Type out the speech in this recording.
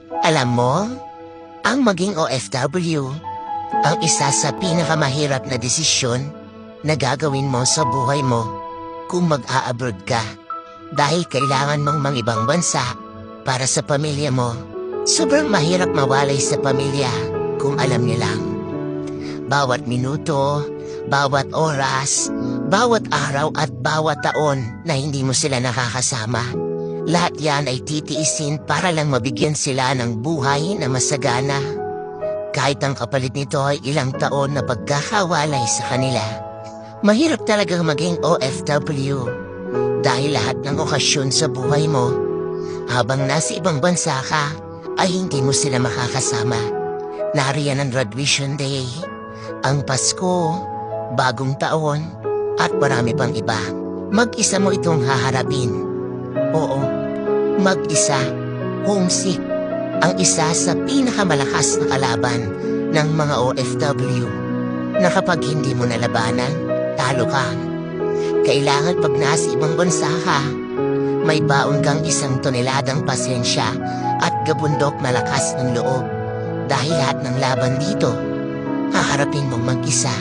Alam mo, ang maging OFW, ang isa sa pinakamahirap na desisyon na gagawin mo sa buhay mo kung mag-a-abroad ka. Dahil kailangan mong mangibang bansa para sa pamilya mo. Sobrang mahirap mawalay sa pamilya kung alam niyo lang. Bawat minuto, bawat oras, bawat araw at bawat taon na hindi mo sila nakakasama. Lahat yan ay titiisin para lang mabigyan sila ng buhay na masagana. Kahit ang kapalit nito ay ilang taon na pagkakawalay sa kanila. Mahirap talagang maging OFW dahil lahat ng okasyon sa buhay mo, habang nasa ibang bansa ka, ay hindi mo sila makakasama. Nariyan ang graduation day, ang Pasko, bagong taon, at marami pang iba. Mag-isa mo itong haharapin. Oo, mag-isa, homesick, ang isa sa pinakamalakas na kalaban ng mga OFW na kapag hindi mo nalabanan, talo ka. Kailangan pag nasa ibang bansa ka, may baon kang 1 toneladang pasensya at gabundok na lakas ng loob. Dahil lahat ng laban dito, haharapin mong mag-isa.